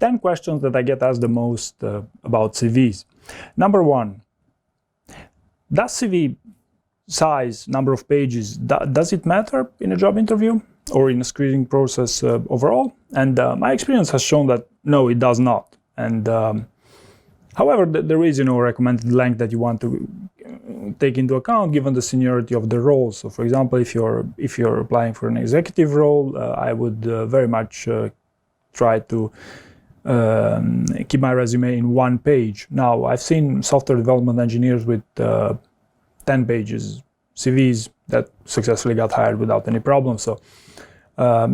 10 questions that I get asked the most about CVs. Number one, does CV size, number of pages, does it matter in a job interview or in a screening process overall? And my experience has shown that no, it does not. And however, there is, a recommended length that you want to take into account given the seniority of the role. So, for example, if you're applying for an executive role, I would very much try to keep my resume in 1 page. Now, I've seen software development engineers with 10 pages CVs that successfully got hired without any problem. So,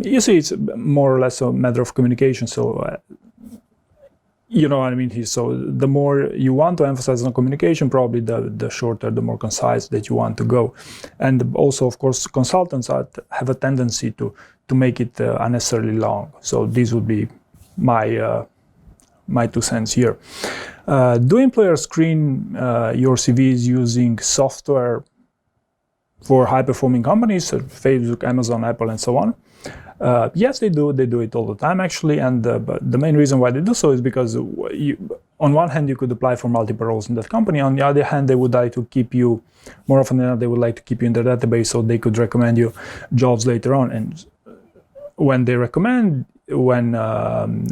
you see, it's more or less a matter of communication. So, you know what I mean here. So the more you want to emphasize on communication, probably the shorter, the more concise that you want to go. And also, of course, consultants have a tendency to make it unnecessarily long. So these would be my 2 cents here. Do employers screen your CVs using software for high-performing companies, so Facebook, Amazon, Apple, and so on? Yes, they do. They do it all the time, actually. And but the main reason why they do so is because on one hand, you could apply for multiple roles in that company. On the other hand, they would like to keep you, more often than not, they would like to keep you in their database so they could recommend you jobs later on. And when they recommend, when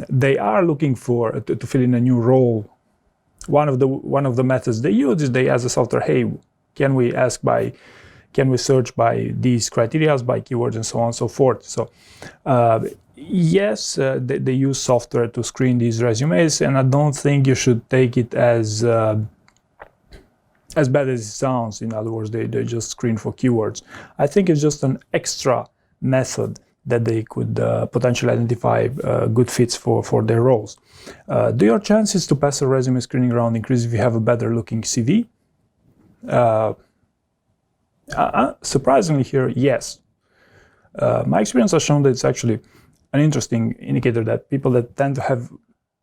they are looking for to fill in a new role, one of the methods they use is they ask the software, hey, can we search by these criteria, by keywords, and so on and so forth? So yes, they use software to screen these resumes, and I don't think you should take it as bad as it sounds. In other words, they just screen for keywords. I think it's just an extra method that they could potentially identify good fits for their roles. Do your chances to pass a resume screening round increase if you have a better looking CV? Surprisingly here, yes. My experience has shown that it's actually an interesting indicator that people that tend to have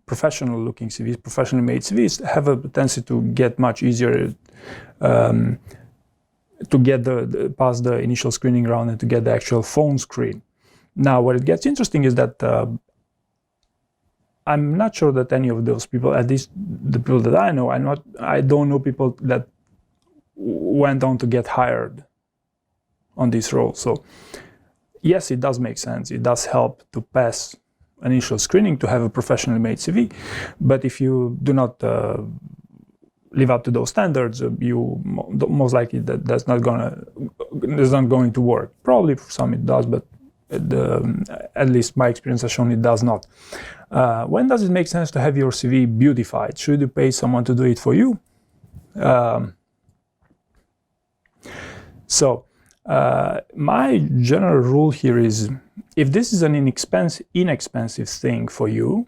professional looking CVs, professionally made CVs, have a tendency to get much easier to get past the initial screening round and to get the actual phone screen. Now, what it gets interesting is that I'm not sure that any of those people, at least the people that I know, I don't know people that went on to get hired on this role. So yes, it does make sense. It does help to pass initial screening to have a professionally made CV. But if you do not live up to those standards, you most likely that's not going to work. Probably for some it does, but at least my experience has shown it does not. When does it make sense to have your CV beautified? Should you pay someone to do it for you? So my general rule here is, if this is an inexpensive thing for you,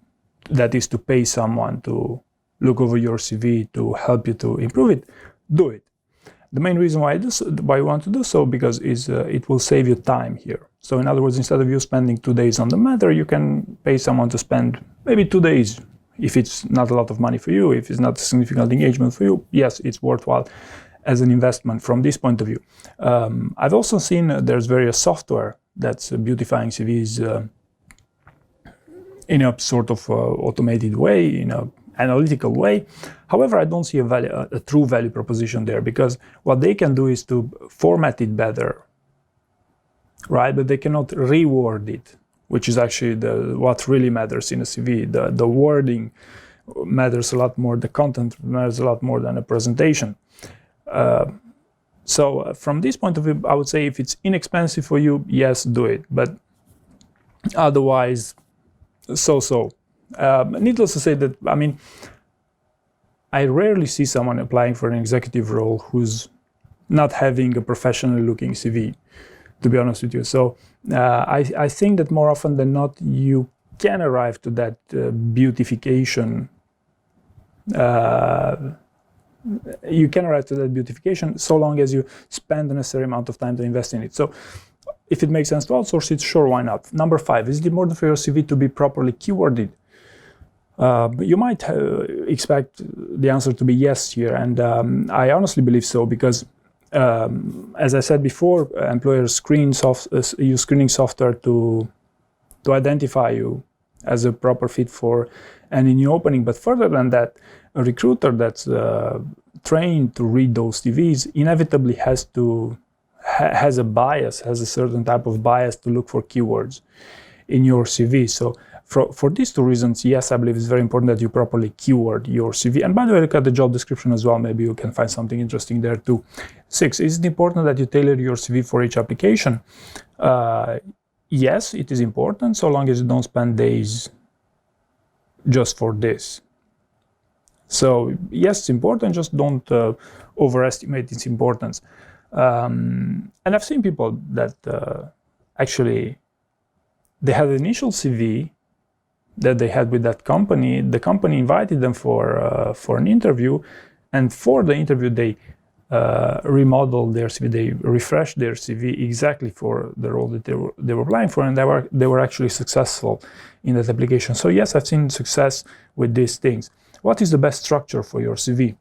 that is to pay someone to look over your CV to help you to improve it, do it. The main reason why you want to do so, because it will save you time here. So in other words, instead of you spending 2 days on the matter, you can pay someone to spend maybe 2 days. If it's not a lot of money for you, if it's not a significant engagement for you, yes, it's worthwhile as an investment from this point of view. I've also seen there's various software that's beautifying CVs in a sort of automated way, in a analytical way. However, I don't see a true value proposition there, because what they can do is to format it better, right? But they cannot reword it, which is actually what really matters in a CV. The wording matters a lot more, the content matters a lot more than a presentation. So from this point of view, I would say if it's inexpensive for you, yes, do it. But otherwise, so. Needless to say that, I mean, I rarely see someone applying for an executive role who's not having a professionally looking CV, to be honest with you. So I think that more often than not, you can arrive to that beautification. You can arrive to that beautification so long as you spend the necessary amount of time to invest in it. So if it makes sense to outsource it, sure, why not? Number 5, is it important for your CV to be properly keyworded? You might expect the answer to be yes here, and I honestly believe so, because as I said before, employers use screening software to identify you as a proper fit for any new opening. But further than that, a recruiter that's trained to read those CVs inevitably has a bias, has a certain type of bias to look for keywords in your CV. So for these two reasons, yes, I believe it's very important that you properly keyword your CV. And by the way, look at the job description as well. Maybe you can find something interesting there too. 6, is it important that you tailor your CV for each application? Yes, it is important, so long as you don't spend days just for this. So yes, it's important, just don't overestimate its importance. And I've seen people that actually they had an initial CV that they had with that company. The company invited them for an interview, and for the interview they remodeled their CV, they refreshed their CV exactly for the role that they were applying for, and they were actually successful in that application. So yes, I've seen success with these things. What is the best structure for your CV?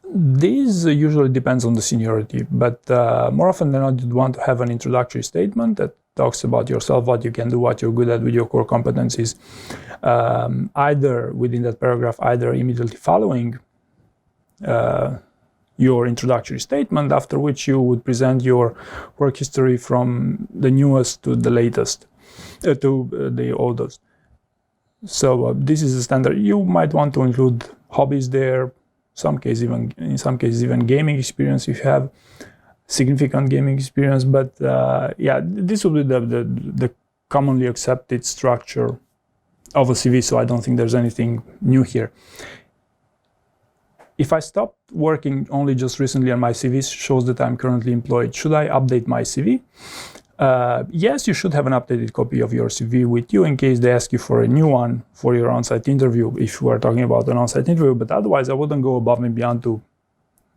This usually depends on the seniority, but more often than not, you'd want to have an introductory statement that talks about yourself, what you can do, what you're good at with your core competencies, either within that paragraph, either immediately following your introductory statement, after which you would present your work history from the newest to the latest, to the oldest. So this is the standard. You might want to include hobbies there, in some cases even gaming experience if you have significant gaming experience. But yeah, this will be the commonly accepted structure of a CV, so I don't think there's anything new here. If I stopped working only just recently and my CV shows that I'm currently employed, should I update my CV? Yes, you should have an updated copy of your CV with you in case they ask you for a new one for your on-site interview, if you are talking about an on-site interview. But otherwise, I wouldn't go above and beyond to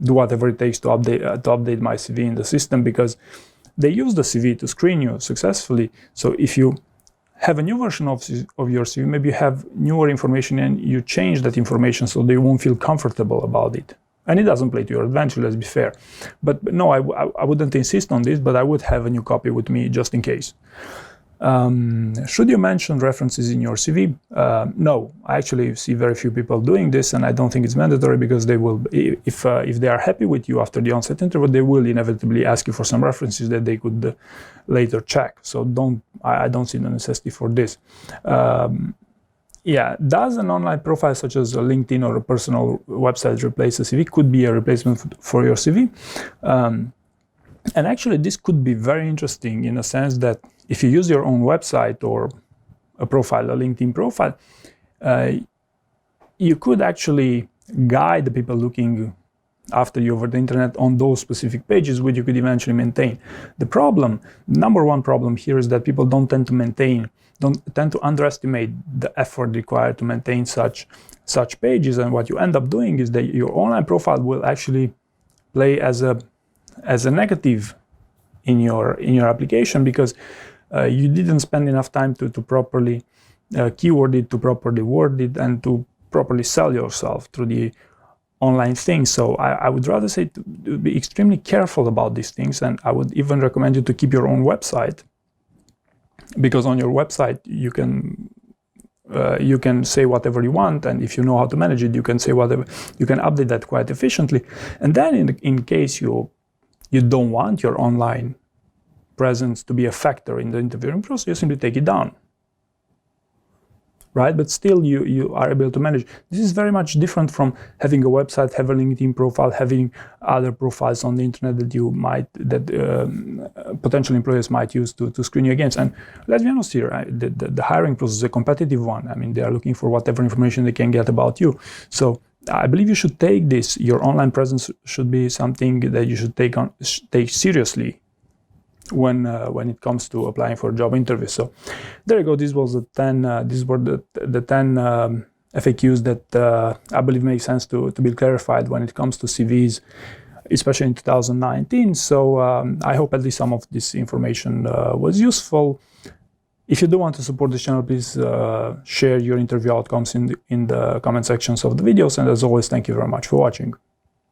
do whatever it takes to update my CV in the system, because they use the CV to screen you successfully. So if you have a new version of your CV, maybe you have newer information and you change that information so they won't feel comfortable about it. And it doesn't play to your advantage, let's be fair. But no, I wouldn't insist on this, but I would have a new copy with me just in case. Should you mention references in your CV? No, I actually see very few people doing this, and I don't think it's mandatory, because they will, if they are happy with you after the on-site interview, they will inevitably ask you for some references that they could later check. So I don't see the necessity for this. Yeah, does an online profile such as a LinkedIn or a personal website replace a CV? Could be a replacement for your CV. And actually, this could be very interesting in a sense that if you use your own website or a profile, a LinkedIn profile, you could actually guide the people looking after you over the internet on those specific pages, which you could eventually maintain. The problem, number one problem here, is that people don't tend to underestimate the effort required to maintain such pages. And what you end up doing is that your online profile will actually play as a negative in your application, because you didn't spend enough time to properly keyword it, to properly word it, and to properly sell yourself through the online things. So I would rather say to be extremely careful about these things, and I would even recommend you to keep your own website, because on your website you can say whatever you want, and if you know how to manage it, you can say whatever, you can update that quite efficiently. And then in case you don't want your online presence to be a factor in the interviewing process, you simply take it down, right? But still you are able to manage. This is very much different from having a website, having a LinkedIn profile, having other profiles on the internet that potential employers might use to screen you against. And let's be honest here, the hiring process is a competitive one. I mean, they are looking for whatever information they can get about you. So I believe you should take this. Your online presence should be something that you should take seriously when it comes to applying for a job interview. So there you go. This was the 10. These were the 10 FAQs that I believe make sense to be clarified when it comes to CVs, especially in 2019. So I hope at least some of this information was useful. If you do want to support this channel, please share your interview outcomes in the comment sections of the videos. And as always, thank you very much for watching.